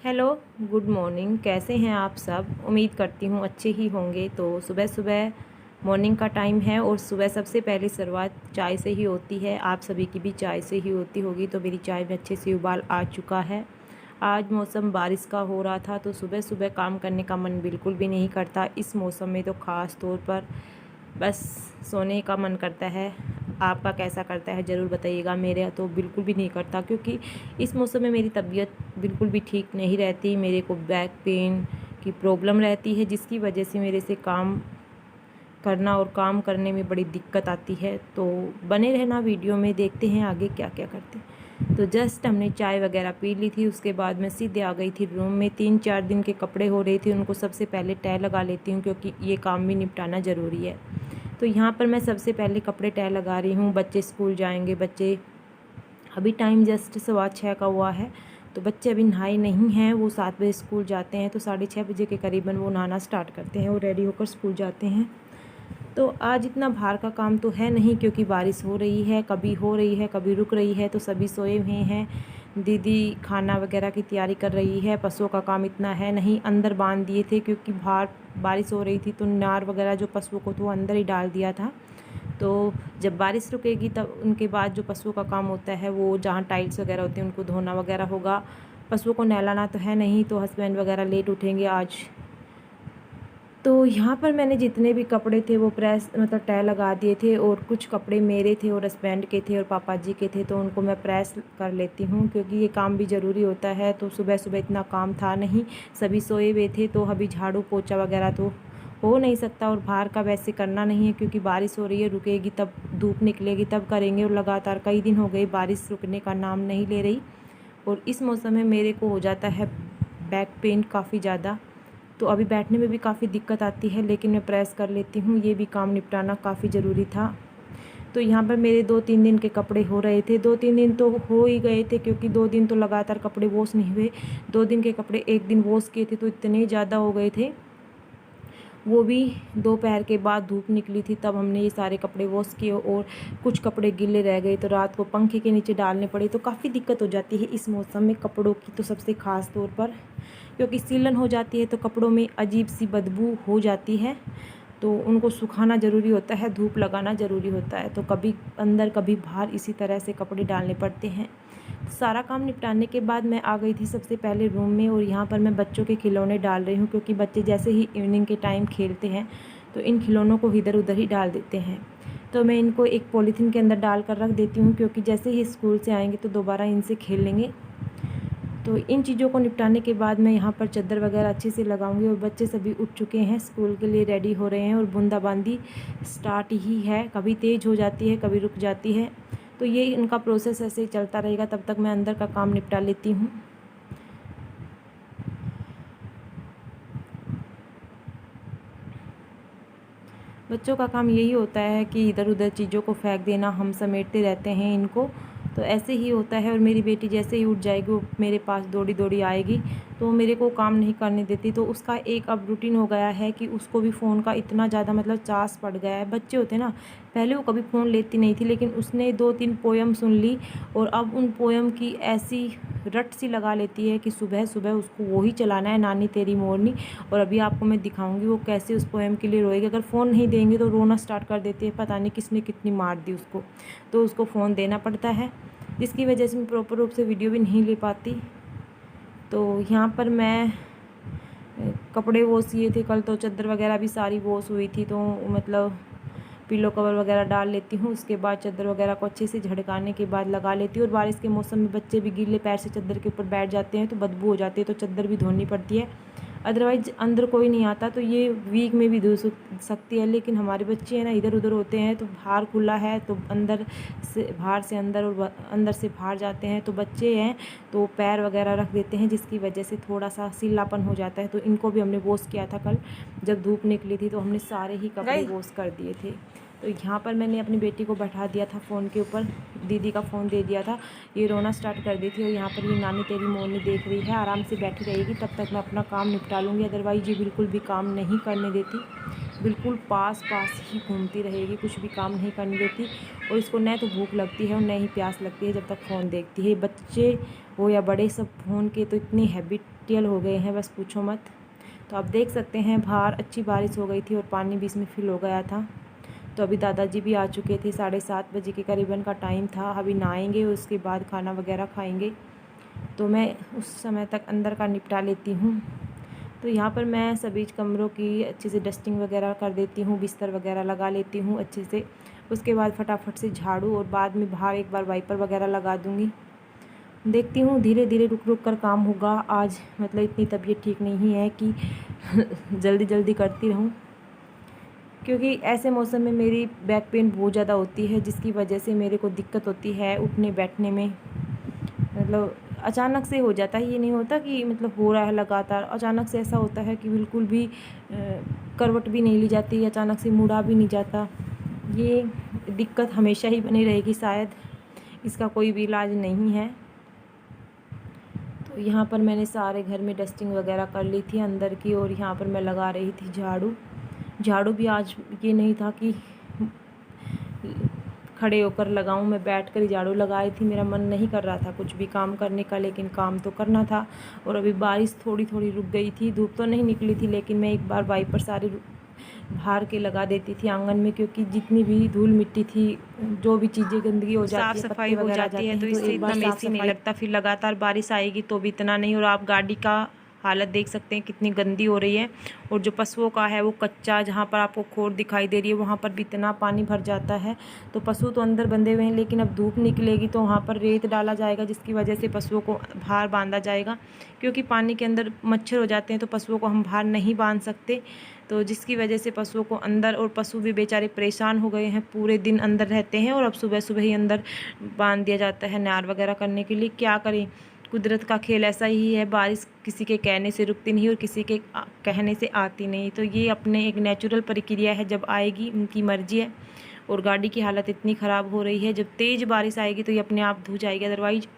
Hello, good morning. कैसे हैं आप सब? उम्मीद करती हूँ अच्छे ही होंगे। तो सुबह सुबह मॉर्निंग का टाइम है और सुबह सबसे पहली शुरुआत चाय से ही होती है। आप सभी की भी चाय से ही होती होगी। तो मेरी चाय में अच्छे से उबाल आ चुका है। आज मौसम बारिश का हो रहा था तो सुबह सुबह काम करने का मन बिल्कुल भी नहीं करता। इस मौसम में तो ख़ास तौर पर बस सोने का मन करता है। आपका कैसा करता है ज़रूर बताइएगा। मेरे तो बिल्कुल भी नहीं करता, क्योंकि इस मौसम में मेरी तबीयत बिल्कुल भी ठीक नहीं रहती। मेरे को बैक पेन की प्रॉब्लम रहती है, जिसकी वजह से मेरे से काम करना और काम करने में बड़ी दिक्कत आती है। तो बने रहना वीडियो में, देखते हैं आगे क्या क्या करते हैं। तो जस्ट हमने चाय वगैरह पी ली थी, उसके बाद मैं सीधे आ गई थी रूम में। 3-4 दिन के कपड़े हो रहे थे, उनको सबसे पहले तह लगा लेती हूँ, क्योंकि ये काम भी निपटाना ज़रूरी है। तो यहाँ पर मैं सबसे पहले कपड़े तह लगा रही हूँ। बच्चे स्कूल जाएंगे। बच्चे अभी टाइम जस्ट 6:15 का हुआ है, तो बच्चे अभी नहाए नहीं हैं। वो 7 बजे स्कूल जाते हैं, तो 6:30 बजे के करीबन वो नहाना स्टार्ट करते हैं और रेडी होकर स्कूल जाते हैं। तो आज इतना भार का काम तो है नहीं, क्योंकि बारिश हो रही है, कभी हो रही है कभी रुक रही है, तो सभी सोए हुए हैं। दीदी खाना वगैरह की तैयारी कर रही है। पशुओं का काम इतना है नहीं, अंदर बांध दिए थे, क्योंकि बाहर बारिश हो रही थी तो नार वगैरह जो पशुओं को तो अंदर ही डाल दिया था। तो जब बारिश रुकेगी तब उनके बाद जो पशुओं का काम होता है, वो जहाँ टाइल्स वगैरह होती हैं उनको धोना वगैरह होगा। पशुओं को नहलाना तो है नहीं, तो हस्बैंड वगैरह लेट उठेंगे आज। तो यहाँ पर मैंने जितने भी कपड़े थे वो प्रेस मतलब तह लगा दिए थे, और कुछ कपड़े मेरे थे और हस्बैंड के थे और पापा जी के थे, तो उनको मैं प्रेस कर लेती हूँ, क्योंकि ये काम भी ज़रूरी होता है। तो सुबह सुबह इतना काम था नहीं, सभी सोए हुए थे, तो अभी झाड़ू पोछा वगैरह तो हो नहीं सकता, और बाहर का वैसे करना नहीं है, क्योंकि बारिश हो रही है। रुकेगी तब, धूप निकलेगी तब करेंगे। और लगातार कई दिन हो गए बारिश रुकने का नाम नहीं ले रही, और इस मौसम में मेरे को हो जाता है बैक पेन काफ़ी ज़्यादा। तो अभी बैठने में भी काफ़ी दिक्कत आती है, लेकिन मैं प्रेस कर लेती हूँ। ये भी काम निपटाना काफ़ी ज़रूरी था। तो यहाँ पर मेरे 2-3 दिन के कपड़े हो रहे थे। 2-3 दिन तो हो ही गए थे, क्योंकि 2 दिन तो लगातार कपड़े वॉश नहीं हुए। 2 दिन के कपड़े 1 दिन वॉश किए थे, तो इतने ज़्यादा हो गए थे। वो भी दोपहर के बाद धूप निकली थी, तब हमने ये सारे कपड़े वॉश किए, और कुछ कपड़े गीले रह गए तो रात को पंखे के नीचे डालने पड़े। तो काफ़ी दिक्कत हो जाती है इस मौसम में कपड़ों की, तो सबसे ख़ास तौर पर क्योंकि सीलन हो जाती है तो कपड़ों में अजीब सी बदबू हो जाती है। तो उनको सुखाना ज़रूरी होता है, धूप लगाना ज़रूरी होता है। तो कभी अंदर कभी बाहर इसी तरह से कपड़े डालने पड़ते हैं। सारा काम निपटाने के बाद मैं आ गई थी सबसे पहले रूम में, और यहाँ पर मैं बच्चों के खिलौने डाल रही हूँ, क्योंकि बच्चे जैसे ही इवनिंग के टाइम खेलते हैं तो इन खिलौनों को इधर उधर ही डाल देते हैं। तो मैं इनको एक पॉलीथीन के अंदर डाल कर रख देती हूँ, क्योंकि जैसे ही स्कूल से आएंगे तो दोबारा इनसे खेल लेंगे। तो इन चीज़ों को निपटाने के बाद मैं यहाँ पर चादर वगैरह अच्छे से लगाऊंगी, और बच्चे सभी उठ चुके हैं, स्कूल के लिए रेडी हो रहे हैं, और बूंदाबांदी स्टार्ट ही है। कभी तेज़ हो जाती है, कभी रुक जाती है। तो ये इनका प्रोसेस ऐसे ही चलता रहेगा। तब तक मैं अंदर का काम निपटा लेती हूँ। बच्चों का काम यही होता है कि इधर उधर चीज़ों को फेंक देना, हम समेटते रहते हैं इनको, तो ऐसे ही होता है। और मेरी बेटी जैसे ही उठ जाएगी वो मेरे पास दौड़ी दौड़ी आएगी, तो मेरे को काम नहीं करने देती। तो उसका एक अब रूटीन हो गया है कि उसको भी फ़ोन का इतना ज़्यादा मतलब चास पड़ गया है। बच्चे होते ना, पहले वो कभी फ़ोन लेती नहीं थी, लेकिन उसने 2-3 पोयम सुन ली, और अब उन पोयम की ऐसी रट सी लगा लेती है कि सुबह सुबह उसको वही चलाना है, नानी तेरी मोरनी। और अभी आपको मैं दिखाऊंगी वो कैसे उस पोएम के लिए रोएगी। अगर फ़ोन नहीं देंगे तो रोना स्टार्ट कर देती है, पता नहीं किसने कितनी मार दी उसको। तो उसको फ़ोन देना पड़ता है, जिसकी वजह से मैं प्रॉपर रूप से वीडियो भी नहीं ले पाती। तो यहाँ पर मैं कपड़े वॉश किए थे कल, तो चादर वगैरह भी सारी वॉश हुई थी, तो मतलब पिलो कवर वगैरह डाल लेती हूँ। उसके बाद चादर वगैरह को अच्छे से झड़काने के बाद लगा लेती हूँ। और बारिश के मौसम में बच्चे भी गीले पैर से चादर के ऊपर बैठ जाते हैं, तो बदबू हो जाती है, तो चादर भी धोनी पड़ती है। अदरवाइज अंदर कोई नहीं आता तो ये वीक में भी धो सकती है, लेकिन हमारे बच्चे हैं ना इधर उधर होते हैं, तो बाहर खुला है तो अंदर से बाहर से अंदर और अंदर से बाहर जाते हैं। तो बच्चे हैं तो पैर वगैरह रख देते हैं, जिसकी वजह से थोड़ा सा सिल्लापन हो जाता है। तो इनको भी हमने वॉश किया था कल, जब धूप निकली थी तो हमने सारे ही कपड़े वॉश कर दिए थे। तो यहाँ पर मैंने अपनी बेटी को बैठा दिया था फ़ोन के ऊपर, दीदी का फ़ोन दे दिया था, ये रोना स्टार्ट कर दी थी। और यहाँ पर ये नानी तेरी मोरनी देख रही है, आराम से बैठी रहेगी, तब तक मैं अपना काम निपटा लूँगी। अदरवाइज़ ये बिल्कुल भी काम नहीं करने देती। बिल्कुल पास पास ही घूमती रहेगी, कुछ भी काम नहीं करने देती। और इसको न तो भूख लगती है और न ही प्यास लगती है जब तक फ़ोन देखती है। बच्चे हो या बड़े, सब फ़ोन के तो इतनी हैबिटियल हो गए हैं, बस पूछो मत। तो आप देख सकते हैं बाहर अच्छी बारिश हो गई थी और पानी भी इसमें फिल हो गया था। तो अभी दादाजी भी आ चुके थे, 7:30 बजे के करीबन का टाइम था। अभी नहाएंगे, उसके बाद खाना वगैरह खाएंगे। तो मैं उस समय तक अंदर का निपटा लेती हूँ। तो यहाँ पर मैं सभी कमरों की अच्छे से डस्टिंग वगैरह कर देती हूँ, बिस्तर वगैरह लगा लेती हूँ अच्छे से। उसके बाद फटाफट से झाड़ू और बाद में बाहर एक बार वाइपर वगैरह लगा दूँगी। देखती हूँ धीरे धीरे रुक रुक कर काम होगा। आज मतलब इतनी तबीयत ठीक नहीं है कि जल्दी जल्दी करती रहूँ, क्योंकि ऐसे मौसम में मेरी बैक पेन बहुत ज़्यादा होती है, जिसकी वजह से मेरे को दिक्कत होती है उठने बैठने में। मतलब अचानक से हो जाता है, ये नहीं होता कि मतलब हो रहा है लगातार। अचानक से ऐसा होता है कि बिल्कुल भी करवट भी नहीं ली जाती, अचानक से मुड़ा भी नहीं जाता। ये दिक्कत हमेशा ही बनी रहेगी शायद, इसका कोई भी इलाज नहीं है। तो यहाँ पर मैंने सारे घर में डस्टिंग वगैरह कर ली थी अंदर की, और यहाँ पर मैं लगा रही थी झाड़ू। झाड़ू भी आज ये नहीं था कि खड़े होकर लगाऊं, मैं बैठकर ही झाड़ू लगाई थी। मेरा मन नहीं कर रहा था कुछ भी काम करने का, लेकिन काम तो करना था। और अभी बारिश थोड़ी थोड़ी रुक गई थी, धूप तो नहीं निकली थी, लेकिन मैं एक बार वाइपर सारे बाहर के लगा देती थी आंगन में, क्योंकि जितनी भी धूल मिट्टी थी, जो भी चीज़ें गंदगी हो जाती है, साफ सफाई हो जाती है, तो इससे इतना मेसी नहीं लगता। फिर लगातार बारिश आएगी तो भी इतना नहीं। और आप गाड़ी का हालत देख सकते हैं कितनी गंदी हो रही है। और जो पशुओं का है वो कच्चा, जहाँ पर आपको खोर दिखाई दे रही है वहाँ पर भी इतना पानी भर जाता है। तो पशु तो अंदर बंधे हुए हैं, लेकिन अब धूप निकलेगी तो वहाँ पर रेत डाला जाएगा, जिसकी वजह से पशुओं को बाहर बांधा जाएगा। क्योंकि पानी के अंदर मच्छर हो जाते हैं, तो पशुओं को हम बाहर नहीं बांध सकते। तो जिसकी वजह से पशुओं को अंदर, और पशु भी बेचारे परेशान हो गए हैं, पूरे दिन अंदर रहते हैं और अब सुबह सुबह ही अंदर बांध दिया जाता है नार वगैरह करने के लिए। क्या करें, कुदरत का खेल ऐसा ही है। बारिश किसी के कहने से रुकती नहीं और किसी के कहने से आती नहीं। तो ये अपने एक नेचुरल प्रक्रिया है, जब आएगी उनकी मर्जी है। और गाड़ी की हालत इतनी ख़राब हो रही है, जब तेज़ बारिश आएगी तो ये अपने आप धो जाएगी, अदरवाइज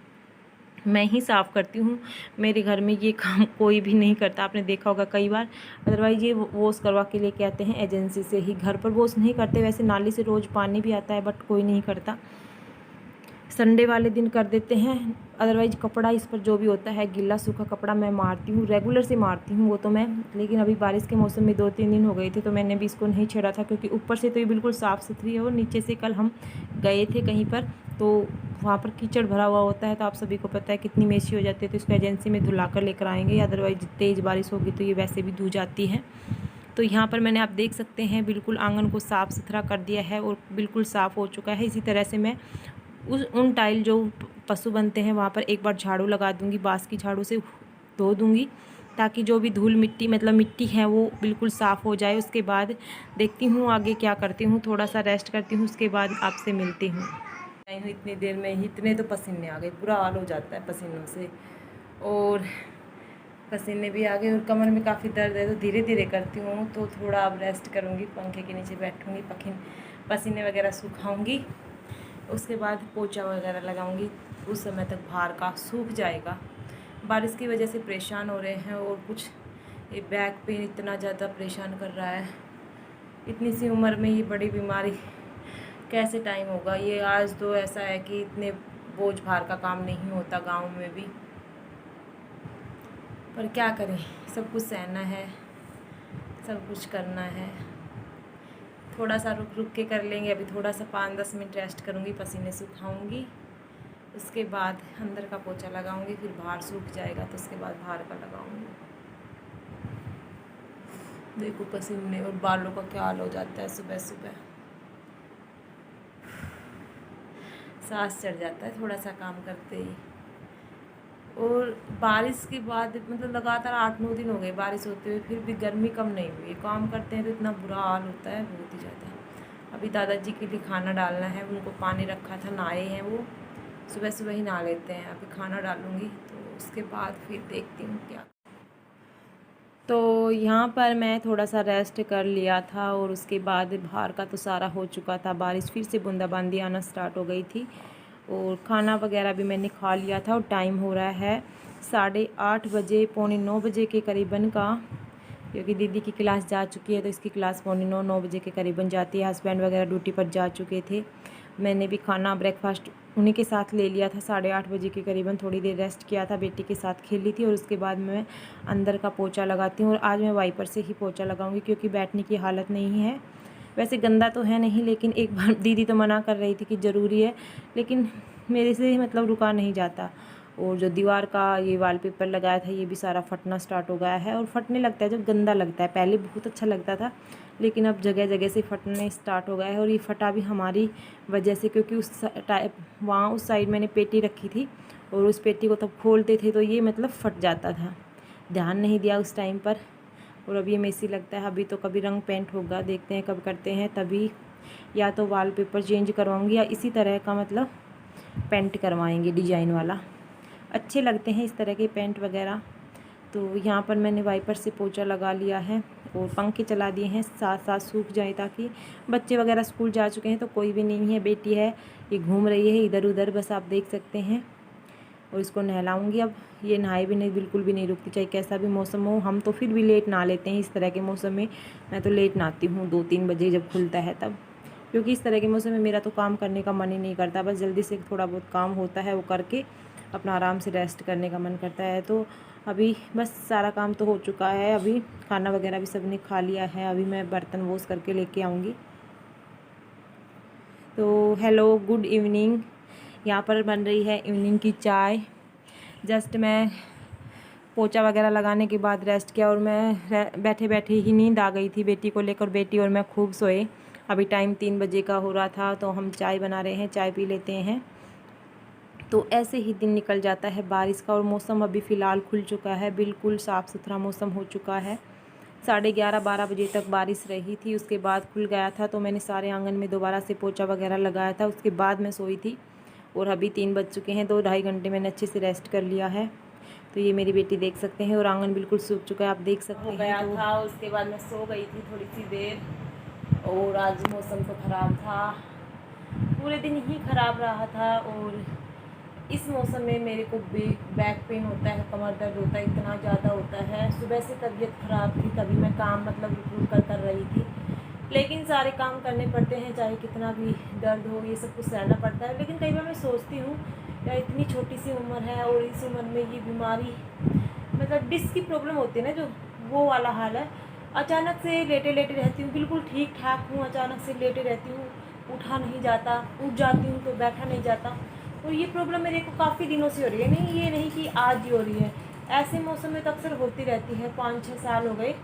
मैं ही साफ़ करती हूँ। मेरे घर में ये काम कोई भी नहीं करता, आपने देखा होगा कई बार। अदरवाइज़ ये वॉश करवा के लेके आते हैं एजेंसी से ही, घर पर वॉश नहीं करते। वैसे नाली से रोज़ पानी भी आता है, बट कोई नहीं करता। संडे वाले दिन कर देते हैं। अदरवाइज़ कपड़ा इस पर जो भी होता है, गीला सूखा कपड़ा मैं मारती हूँ, रेगुलर से मारती हूँ वो तो मैं। लेकिन अभी बारिश के मौसम में 2-3 दिन हो गए थे, तो मैंने भी इसको नहीं छेड़ा था, क्योंकि ऊपर से तो ये बिल्कुल साफ़ सुथरी है और नीचे से कल हम गए थे कहीं पर, तो वहाँ पर कीचड़ भरा हुआ होता है। तो आप सभी को पता है कितनी मेसी हो जाती है। तो इसको एजेंसी में धुला कर लेकर आएंगे, अदरवाइज़ तेज़ बारिश होगी तो ये वैसे भी धुल जाती है। तो यहाँ पर मैंने, आप देख सकते हैं, बिल्कुल आंगन को साफ़ सुथरा कर दिया है और बिल्कुल साफ़ हो चुका है। इसी तरह से मैं उन टाइल जो पशु बनते हैं वहाँ पर एक बार झाड़ू लगा दूँगी, बाँस की झाड़ू से धो दूँगी, ताकि जो भी धूल मिट्टी, मतलब मिट्टी है, वो बिल्कुल साफ़ हो जाए। उसके बाद देखती हूँ आगे क्या करती हूँ, थोड़ा सा रेस्ट करती हूँ, उसके बाद आपसे मिलती हूँ। इतनी देर में ही इतने तो पसीने आ गए, बुरा हाल हो जाता है पसीनों से। और पसीने भी आ गए और कमर में काफ़ी दर्द है, तो धीरे धीरे करती हूँ। तो थोड़ा अब रेस्ट करूँगी, पंखे के नीचे बैठूँगी, पसीने वगैरह सुखाऊँगी, उसके बाद पोछा वगैरह लगाऊंगी। उस समय तक बाहर का सूख जाएगा। बारिश की वजह से परेशान हो रहे हैं, और कुछ ये बैक पेन इतना ज़्यादा परेशान कर रहा है। इतनी सी उम्र में ये बड़ी बीमारी, कैसे टाइम होगा ये। आज तो ऐसा है कि इतने बोझ भार का काम नहीं होता गाँव में भी, पर क्या करें, सब कुछ सहना है, सब कुछ करना है। थोड़ा सा रुक रुक के कर लेंगे। अभी थोड़ा सा 5-10 मिनट रेस्ट करूँगी, पसीने सुखाऊंगी, उसके बाद अंदर का पोछा लगाऊंगी, फिर बाहर सूख जाएगा तो उसके बाद बाहर का लगाऊंगी। देखो पसीने और बालों का क्या हाल हो जाता है, सुबह सुबह सांस चढ़ जाता है थोड़ा सा काम करते ही। और बारिश के बाद मतलब लगातार 8-9 दिन हो गए बारिश होते हुए, फिर भी गर्मी कम नहीं हुई। काम करते हैं तो इतना बुरा हाल होता है, बहुत ही ज़्यादा। अभी दादाजी के लिए खाना डालना है, उनको पानी रखा था, नहाए हैं वो, सुबह सुबह ही नहा लेते हैं। अभी खाना डालूँगी तो उसके बाद फिर देखती हूँ क्या। तो यहाँ पर मैं थोड़ा सा रेस्ट कर लिया था, और उसके बाद बाहर का तो सारा हो चुका था। बारिश फिर से बूंदाबांदी आना स्टार्ट हो गई थी, और खाना वगैरह भी मैंने खा लिया था। और टाइम हो रहा है 8:30 बजे, 8:45 के करीबन का। क्योंकि दीदी की क्लास जा चुकी है, तो इसकी क्लास पौने 9 बजे के करीबन जाती है। हस्बैंड वगैरह ड्यूटी पर जा चुके थे। मैंने भी खाना ब्रेकफास्ट उन्हीं के साथ ले लिया था। 8:30 बजे के करीबन थोड़ी देर रेस्ट किया था, बेटी के साथ खेली थी और उसके बाद मैं अंदर का पोछा लगाती हूँ। और आज मैं वाइपर से ही पोछा लगाऊंगी क्योंकि बैठने की हालत नहीं है। वैसे गंदा तो है नहीं, लेकिन एक बार दीदी तो मना कर रही थी कि ज़रूरी है, लेकिन मेरे से मतलब रुका नहीं जाता। और जो दीवार का ये वॉलपेपर लगाया था, ये भी सारा फटना स्टार्ट हो गया है। और फटने लगता है जब गंदा लगता है। पहले बहुत अच्छा लगता था, लेकिन अब जगह जगह से फटने स्टार्ट हो गया है। और ये फटा भी हमारी वजह से, क्योंकि वहाँ उस साइड मैंने पेटी रखी थी और उस पेटी को तब खोलते थे तो ये मतलब फट जाता था। ध्यान नहीं दिया उस टाइम पर। और अब ये मेसी लगता है। अभी तो कभी रंग पेंट होगा, देखते हैं कब करते हैं। तभी या तो वॉलपेपर चेंज करवाऊँगी या इसी तरह का मतलब पेंट करवाएंगे डिजाइन वाला। अच्छे लगते हैं इस तरह के पेंट वगैरह। तो यहाँ पर मैंने वाइपर से पोछा लगा लिया है और पंखे चला दिए हैं, साथ साथ सूख जाए, ताकि बच्चे वगैरह स्कूल जा चुके हैं तो कोई भी नहीं है। बेटी है, ये घूम रही है इधर उधर, बस आप देख सकते हैं। और इसको नहलाऊंगी अब। ये नहाए भी नहीं, बिल्कुल भी नहीं रुकती, चाहे कैसा भी मौसम हो। हम तो फिर भी लेट नहा लेते हैं इस तरह के मौसम में। मैं तो लेट नहाती हूँ 2-3 बजे जब खुलता है तब, क्योंकि इस तरह के मौसम में मेरा तो काम करने का मन ही नहीं करता। बस जल्दी से थोड़ा बहुत काम होता है वो करके अपना आराम से रेस्ट करने का मन करता है। तो अभी बस सारा काम तो हो चुका है। अभी खाना वगैरह भी सबने खा लिया है। अभी मैं बर्तन वॉश करके लेके आऊँगी। तो हेलो, गुड इवनिंग। यहाँ पर बन रही है इवनिंग की चाय। जस्ट मैं पोछा वगैरह लगाने के बाद रेस्ट किया और मैं बैठे बैठे ही नींद आ गई थी। बेटी को लेकर बेटी और मैं खूब सोए। अभी टाइम 3 बजे का हो रहा था, तो हम चाय बना रहे हैं, चाय पी लेते हैं। तो ऐसे ही दिन निकल जाता है बारिश का। और मौसम अभी फ़िलहाल खुल चुका है, बिल्कुल साफ़ सुथरा मौसम हो चुका है। 11:30-12 बजे तक बारिश रही थी, उसके बाद खुल गया था। तो मैंने सारे आंगन में दोबारा से पोछा वगैरह लगाया था, उसके बाद मैं सोई थी। और अभी 3 बज चुके हैं, 2-2.5 घंटे मैंने अच्छे से रेस्ट कर लिया है। तो ये मेरी बेटी देख सकते हैं। और आंगन बिल्कुल सूख चुका है, आप देख सकते हैं। गया था, उसके बाद मैं सो गई थी थोड़ी सी देर। और आज मौसम तो ख़राब था, पूरे दिन ही ख़राब रहा था। और इस मौसम में मेरे को बैक पेन होता है, कमर दर्द होता है, इतना ज़्यादा होता है। सुबह से तबीयत ख़राब थी, तभी मैं काम मतलब रुक कर रही थी। लेकिन सारे काम करने पड़ते हैं, चाहे कितना भी दर्द हो, ये सब कुछ सहना पड़ता है। लेकिन कई बार मैं सोचती हूँ यार, इतनी छोटी सी उम्र है और इस उम्र में ये बीमारी, मतलब डिस्क की प्रॉब्लम होती है ना, जो वो वाला हाल है। अचानक से लेटे लेटे रहती हूँ, बिल्कुल ठीक ठाक हूँ, अचानक से लेटे रहती हूँ, उठा नहीं जाता, उठ जाती हूँ तो बैठा नहीं जाता। और ये प्रॉब्लम मेरे को काफ़ी दिनों से हो रही है, नहीं ये नहीं कि आज ही हो रही है। ऐसे मौसम में तो अक्सर होती रहती है, 5-6 साल हो गए।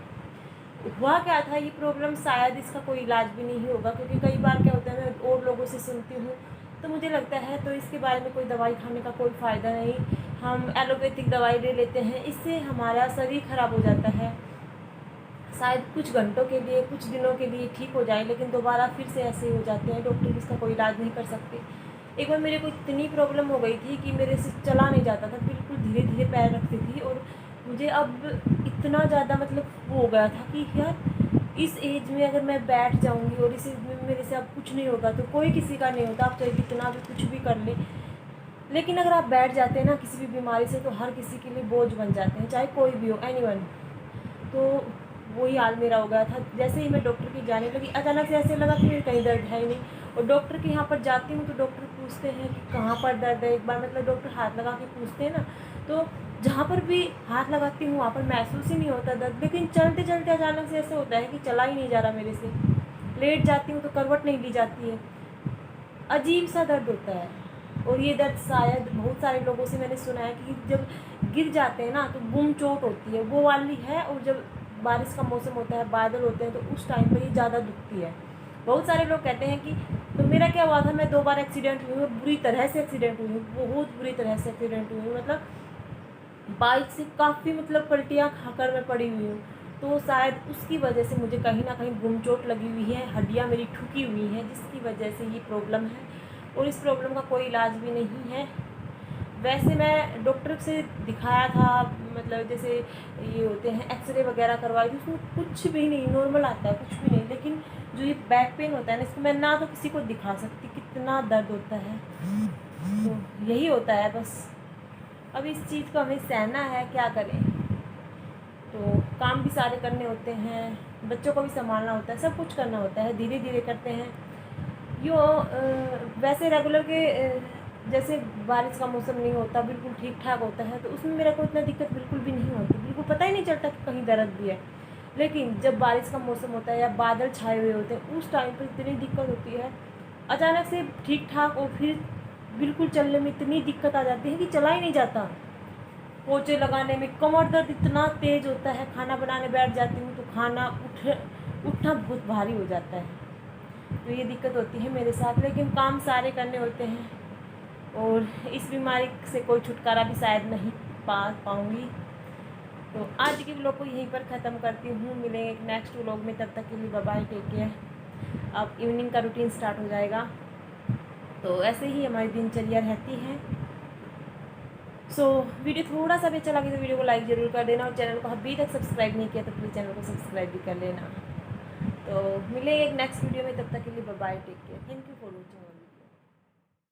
हुआ क्या था ये प्रॉब्लम, शायद इसका कोई इलाज भी नहीं होगा, क्योंकि कई बार क्या होता है, मैं और लोगों से सुनती हूँ तो मुझे लगता है तो इसके बारे में कोई दवाई खाने का कोई फ़ायदा नहीं। हम एलोपैथिक दवाई ले लेते हैं, इससे हमारा शरीर ख़राब हो जाता है। शायद कुछ घंटों के लिए, कुछ दिनों के लिए ठीक हो जाए, लेकिन दोबारा फिर से ऐसे ही हो जाते हैं। डॉक्टर इसका कोई इलाज नहीं कर सकते। एक बार मेरे को इतनी प्रॉब्लम हो गई थी कि मेरे से चला नहीं जाता था, बिल्कुल धीरे धीरे पैर रखती थी। और मुझे अब इतना ज़्यादा मतलब वो हो गया था कि यार इस एज में अगर मैं बैठ जाऊंगी और इस एज में मेरे से अब कुछ नहीं होगा, तो कोई किसी का नहीं होता, आप चाहे कितना भी कुछ भी कर ले। लेकिन अगर आप बैठ जाते हैं ना किसी भी बीमारी से, तो हर किसी के लिए बोझ बन जाते हैं, चाहे कोई भी हो, एनीवन। तो वही हाल मेरा हो गया था। जैसे ही मैं डॉक्टर की जाने लगी, अचानक से ऐसे लगा कि मेरे कहीं दर्द है ही नहीं। और डॉक्टर के यहाँ पर जाती हूँ तो डॉक्टर पूछते हैं कि कहाँ पर दर्द है। एक बार मतलब डॉक्टर हाथ लगा के पूछते हैं ना, तो जहाँ पर भी हाथ लगाती हूँ वहाँ पर महसूस ही नहीं होता दर्द। लेकिन चलते चलते अचानक से ऐसे होता है कि चला ही नहीं जा रहा मेरे से। लेट जाती हूँ तो करवट नहीं ली जाती है, अजीब सा दर्द होता है। और ये दर्द शायद बहुत सारे लोगों से मैंने सुना है कि जब गिर जाते हैं ना तो गुम चोट होती है, वो वाली है। और जब बारिश का मौसम होता है, बादल होते हैं, तो उस टाइम पर ये ज़्यादा दुखती है। बहुत सारे लोग कहते हैं कि तो मेरा क्या हुआ था, मैं 2 बार एक्सीडेंट हुई हूँ, बुरी तरह से एक्सीडेंट हुई हूँ, बहुत बुरी तरह से एक्सीडेंट हुई हूँ। मतलब बाइक से काफ़ी मतलब पलटियाँ खाकर मैं पड़ी हुई हूँ। तो शायद उसकी वजह से मुझे कहीं ना कहीं गुम चोट लगी हुई है, हड्डियाँ मेरी ठुकी हुई हैं, जिसकी वजह से ये प्रॉब्लम है। और इस प्रॉब्लम का कोई इलाज भी नहीं है। वैसे मैं डॉक्टर से दिखाया था, मतलब जैसे ये होते हैं एक्सरे वगैरह करवाई थी, उसमें कुछ भी नहीं, नॉर्मल आता है, कुछ भी नहीं। लेकिन जो ये बैक पेन होता है ना, इसको मैं ना तो किसी को दिखा सकती, कितना दर्द होता है। तो यही होता है बस। अब इस चीज़ को हमें सहना है, क्या करें। तो काम भी सारे करने होते हैं, बच्चों को भी संभालना होता है, सब कुछ करना होता है, धीरे धीरे करते हैं। वैसे रेगुलर के जैसे बारिश का मौसम नहीं होता, बिल्कुल ठीक ठाक होता है, तो उसमें मेरे को इतना दिक्कत बिल्कुल भी नहीं होती, बिल्कुल पता ही नहीं चलता कि कहीं दर्द भी है। लेकिन जब बारिश का मौसम होता है या बादल छाए हुए होते हैं, उस टाइम पर इतनी दिक्कत होती है, अचानक से ठीक ठाक और फिर बिल्कुल चलने में इतनी दिक्कत आ जाती है कि चला ही नहीं जाता। पोछे लगाने में कमर दर्द इतना तेज़ होता है, खाना बनाने बैठ जाती हूँ तो खाना उठना बहुत भारी हो जाता है। तो ये दिक्कत होती है मेरे साथ, लेकिन काम सारे करने होते हैं और इस बीमारी से कोई छुटकारा भी शायद नहीं पाऊँगी। तो आज के व्लॉग को यहीं पर ख़त्म करती हूँ, मिलेंगे एक नेक्स्ट व्लॉग में, तब तक के लिए बाय बाय, टेक केयर। अब इवनिंग का रूटीन स्टार्ट हो जाएगा, तो ऐसे ही हमारी दिनचर्या रहती है। वीडियो थोड़ा सा भी अच्छा लगे तो वीडियो को लाइक ज़रूर कर देना, और चैनल को अभी तक सब्सक्राइब नहीं किया तो प्लीज़ चैनल को सब्सक्राइब भी कर लेना। तो मिलेंगे एक नेक्स्ट वीडियो में, तब तक के लिए bye bye, take care, thank you for watching.